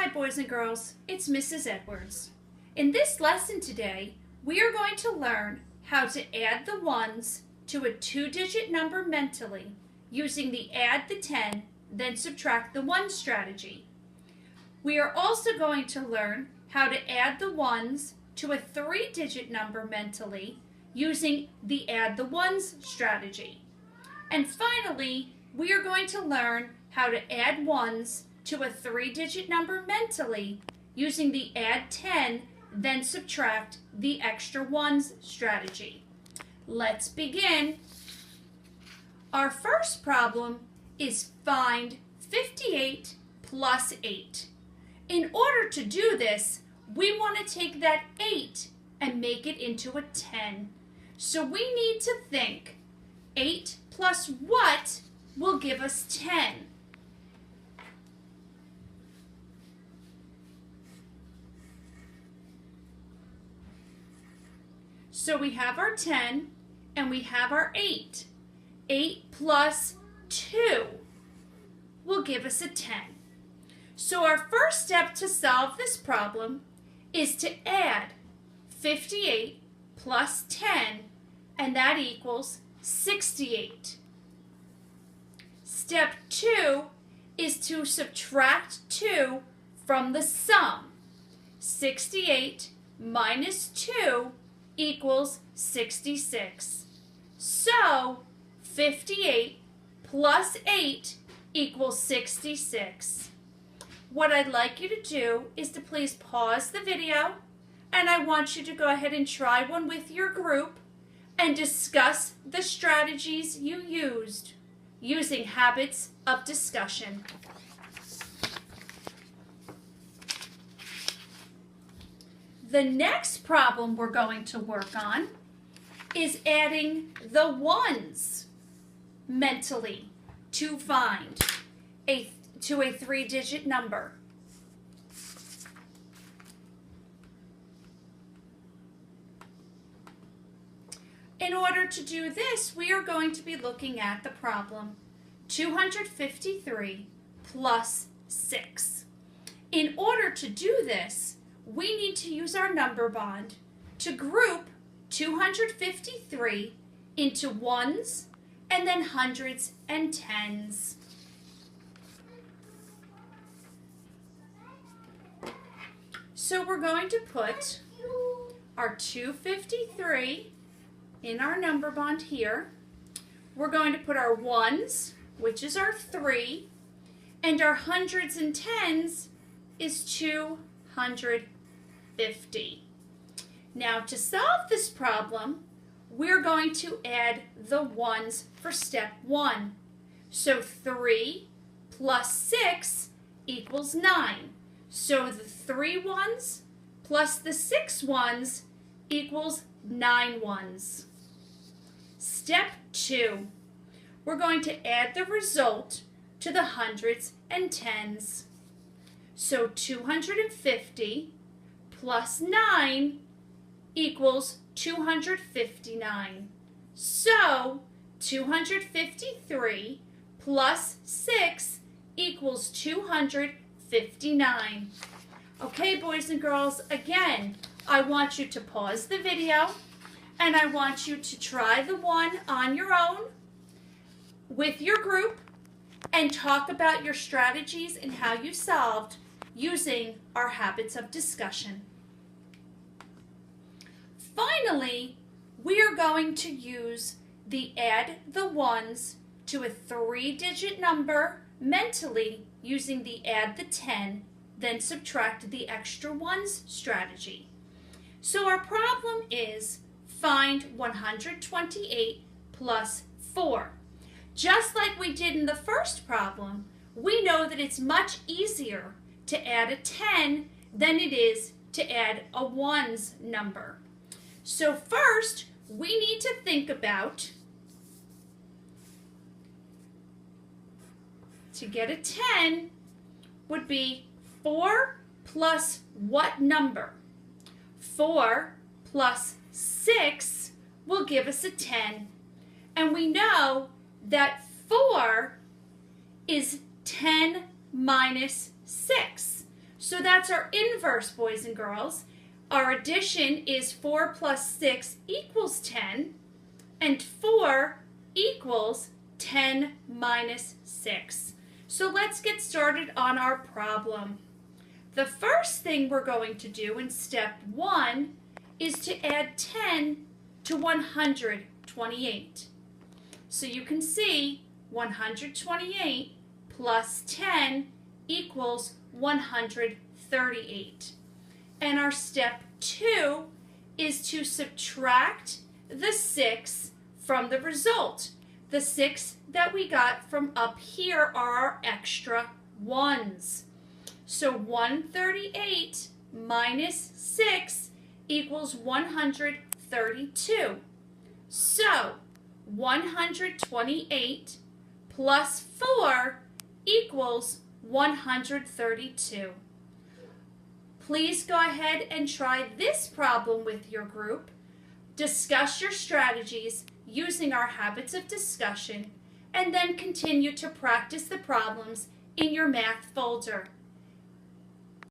Hi boys and girls, it's Mrs. Edwards. In this lesson today, we are going to learn how to add the ones to a two-digit number mentally using the add the 10, then subtract the 1 strategy. We are also going to learn how to add the ones to a three-digit number mentally using the add the ones strategy. And finally, we are going to learn how to add ones to a three-digit number mentally using the add 10, then subtract the extra ones strategy. Let's begin. Our first problem is find 58 plus 8. In order to do this, we want to take that 8 and make it into a 10. So we need to think 8 plus what will give us 10? So we have our 10 and we have our 8. 8 plus 2 will give us a 10. So our first step to solve this problem is to add 58 plus 10, and that equals 68. Step 2 is to subtract 2 from the sum. 68 minus 2 equals 66. So 58 plus 8 equals 66. What I'd like you to do is to please pause the video, and I want you to go ahead and try one with your group and discuss the strategies you used using habits of discussion. The next problem we're going to work on is adding the ones mentally to find a three-digit number. In order to do this, we are going to be looking at the problem 253 plus 6. In order to do this, we need to use our number bond to group 253 into ones and then hundreds and tens. So we're going to put our 253 in our number bond here. We're going to put our ones, which is our 3, and our hundreds and tens is 250. Now to solve this problem, we're going to add the ones for step 1. So 3 plus 6 equals 9. So the 3 ones plus the 6 ones equals 9 ones. Step 2, we're going to add the result to the hundreds and tens. So 250 plus 9 equals 259. So 253 plus 6 equals 259. Okay, boys and girls, again, I want you to pause the video and I want you to try the one on your own with your group and talk about your strategies and how you solved using our habits of discussion. Finally, we are going to use the add the ones to a three-digit number mentally using the add the 10, then subtract the extra ones strategy. So our problem is find 128 plus 4. Just like we did in the first problem, we know that it's much easier to add a 10 than it is to add a ones number. So first, we need to think about, to get a 10 would be 4 plus what number? 4 plus 6 will give us a 10. And we know that 4 is 10 minus 6. So that's our inverse, boys and girls. Our addition is 4 plus 6 equals 10, and 4 equals 10 minus 6. So let's get started on our problem. The first thing we're going to do in step 1 is to add 10 to 128. So you can see 128 plus 10 equals 138. And our step 2 is to subtract the 6 from the result. The 6 that we got from up here are our extra ones. So 138 minus 6 equals 132. So 128 plus 4 equals 132. Please go ahead and try this problem with your group. Discuss your strategies using our habits of discussion, and then continue to practice the problems in your math folder.